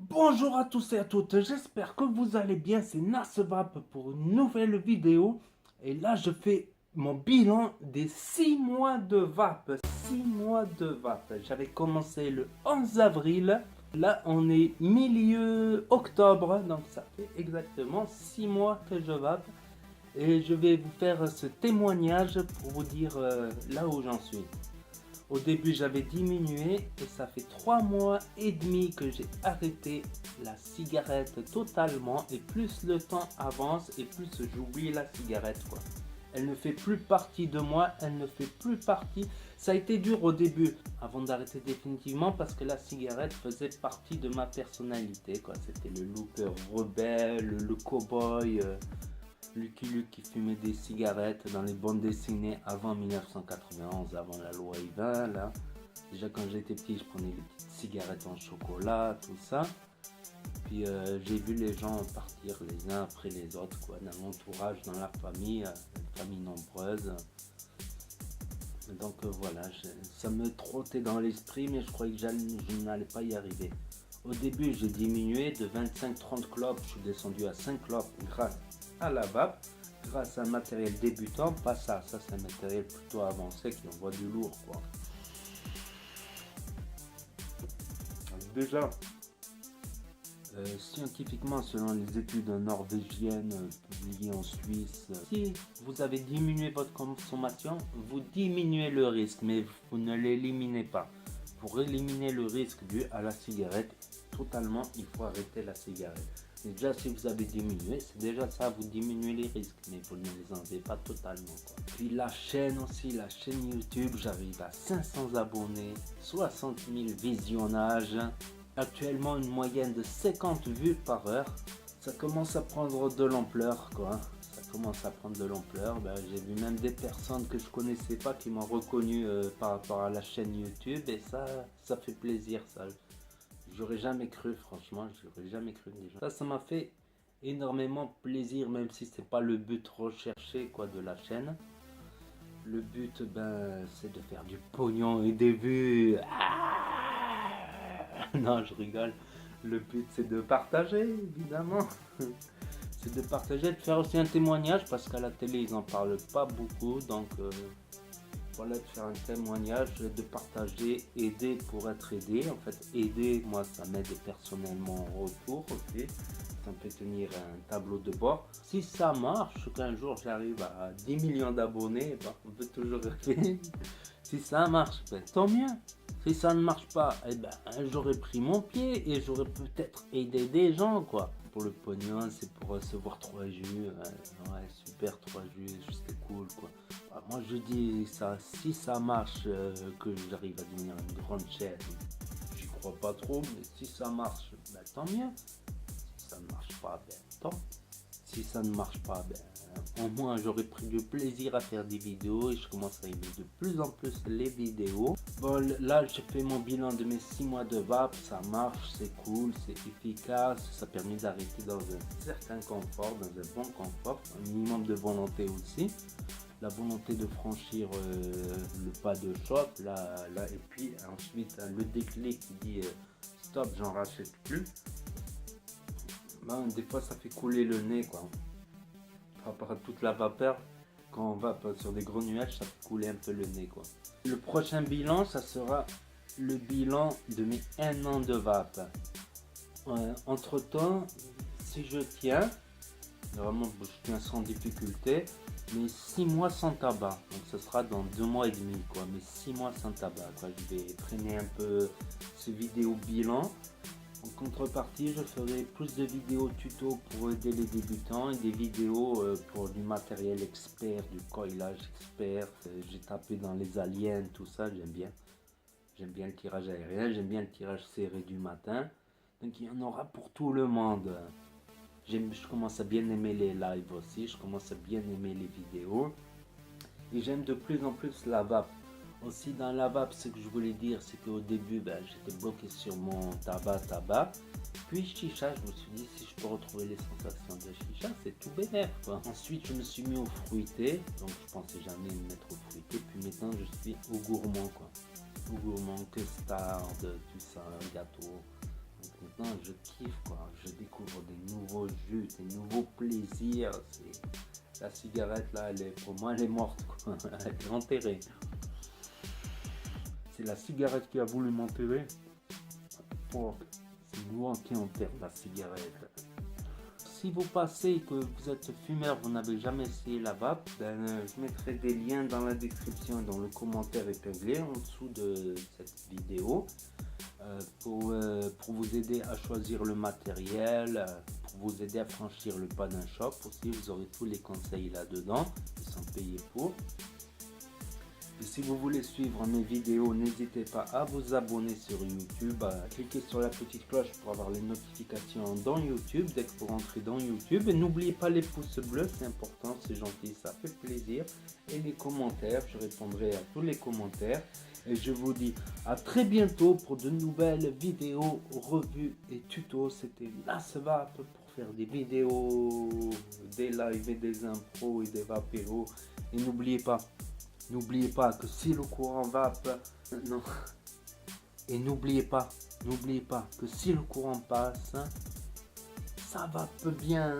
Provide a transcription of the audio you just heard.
Bonjour à tous et à toutes, j'espère que vous allez bien, c'est Nasvap pour une nouvelle vidéo. Et là je fais mon bilan des 6 mois de vape. 6 mois de vape, j'avais commencé le 11 avril, là on est milieu octobre, donc ça fait exactement 6 mois que je vape. Et je vais vous faire ce témoignage pour vous dire là où j'en suis. Au début, j'avais diminué et ça fait 3 mois et demi que j'ai arrêté la cigarette totalement. Et plus le temps avance et plus j'oublie la cigarette, quoi. Elle ne fait plus partie de moi, elle ne fait plus partie. Ça a été dur au début, avant d'arrêter définitivement, parce que la cigarette faisait partie de ma personnalité, quoi. C'était le looper rebelle, le cow-boy. Lucky Luke qui fumait des cigarettes dans les bandes dessinées avant 1991, avant la loi E20 là. Déjà quand j'étais petit, je prenais des petites cigarettes en chocolat, tout ça. Puis j'ai vu les gens partir les uns après les autres, quoi, dans l'entourage, dans la famille, une famille nombreuse. Donc voilà, ça me trottait dans l'esprit, mais je croyais que je n'allais pas y arriver. Au début, j'ai diminué de 25-30 clopes, je suis descendu à 5 clopes grâce à la vape, grâce à un matériel débutant, pas ça, ça c'est un matériel plutôt avancé qui envoie du lourd, quoi. Déjà, scientifiquement, selon les études norvégiennes publiées en Suisse, si vous avez diminué votre consommation, vous diminuez le risque, mais vous ne l'éliminez pas. Pour éliminer le risque dû à la cigarette, totalement, il faut arrêter la cigarette. Déjà, si vous avez diminué, c'est déjà ça, vous diminuez les risques, mais vous ne les enlevez pas totalement, quoi. Puis la chaîne aussi, la chaîne YouTube, j'arrive à 500 abonnés, 60 000 visionnages, actuellement une moyenne de 50 vues par heure. Ça commence à prendre de l'ampleur, quoi. Ça commence à prendre de l'ampleur. Ben, j'ai vu même des personnes que je connaissais pas qui m'ont reconnu par rapport à la chaîne YouTube, et ça fait plaisir, ça. J'aurais jamais cru, franchement, j'aurais jamais cru des gens. Ça m'a fait énormément plaisir, même si c'est pas le but recherché, quoi, de la chaîne. Le but, ben, c'est de faire du pognon et des vues. Non, je rigole. Le but, c'est de partager, évidemment. C'est de partager, de faire aussi un témoignage, parce qu'à la télé, ils en parlent pas beaucoup, donc voilà, de faire un témoignage, de partager, aider pour être aidé. En fait, aider, moi, ça m'aide personnellement en retour, ok. Ça me fait tenir un tableau de bord. Si ça marche, qu'un jour j'arrive à 10 millions d'abonnés, ben, on peut toujours rêver. Si ça marche, ben, tant mieux. Si ça ne marche pas, eh ben, j'aurais pris mon pied et j'aurais peut-être aidé des gens, quoi. Pour le pognon, c'est pour recevoir 3 jus. Ouais, super, 3 jus, c'était cool, quoi. Moi je dis ça, si ça marche, que j'arrive à devenir une grande chaîne, j'y crois pas trop, mais si ça marche, ben, tant mieux. Si ça ne marche pas, ben tant. Si ça ne marche pas, ben, au moins j'aurais pris du plaisir à faire des vidéos et je commence à aimer de plus en plus les vidéos. Bon, là j'ai fait mon bilan de mes 6 mois de vape, ça marche, c'est cool, c'est efficace, ça permet d'arrêter dans un certain confort, dans un bon confort, un minimum de volonté aussi. La volonté de franchir le pas de choc, là, et puis ensuite le déclic qui dit stop, j'en rachète plus. Ben, des fois ça fait couler le nez, quoi. Par rapport à toute la vapeur, quand on va sur des gros nuages, ça fait couler un peu le nez, quoi. Le prochain bilan, ça sera le bilan de mes 1 an de vape. Entre temps, si je tiens, vraiment je tiens sans difficulté, mais 6 mois sans tabac, donc ce sera dans 2 mois et demi, quoi, mais 6 mois sans tabac, quoi. Je vais traîner un peu ce vidéo bilan. En contrepartie, je ferai plus de vidéos tuto pour aider les débutants et des vidéos pour du matériel expert, du coilage expert. J'ai tapé dans les aliens, tout ça, j'aime bien. J'aime bien le tirage aérien, j'aime bien le tirage serré du matin. Donc il y en aura pour tout le monde. Je commence à bien aimer les lives aussi, je commence à bien aimer les vidéos. Et j'aime de plus en plus la vape. Aussi dans la vape, ce que je voulais dire, c'est qu'au début, ben, j'étais bloqué sur mon tabac. Puis chicha, je me suis dit, si je peux retrouver les sensations de chicha, c'est tout bénef, quoi. Ensuite, je me suis mis au fruité, donc je pensais jamais me mettre au fruité. Puis maintenant, je suis au gourmand, quoi. Au gourmand, custard, tout ça, gâteau. Donc maintenant je kiffe quoi, je découvre des nouveaux jus, des nouveaux plaisirs. La cigarette là, pour moi elle est morte quoi, elle est enterrée. C'est la cigarette qui a voulu m'enterrer. Oh, c'est moi qui enterre la cigarette. Si vous passez que vous êtes fumeur, vous n'avez jamais essayé la vape, je mettrai des liens dans la description et dans le commentaire épinglé en dessous de cette vidéo pour vous aider à choisir le matériel, pour vous aider à franchir le pas d'un shop. Aussi, vous aurez tous les conseils là-dedans, ils sont payés pour. Et si vous voulez suivre mes vidéos, n'hésitez pas à vous abonner sur YouTube, à cliquer sur la petite cloche pour avoir les notifications dans YouTube dès que vous rentrez dans YouTube. Et n'oubliez pas les pouces bleus, c'est important, c'est gentil, ça fait plaisir. Et les commentaires, je répondrai à tous les commentaires. Et je vous dis à très bientôt pour de nouvelles vidéos, revues et tutos. C'était LasVape pour faire des vidéos, des lives et des impros et des vapéros. Et n'oubliez pas que si le courant vape, non, et n'oubliez pas que si le courant passe, ça vape bien.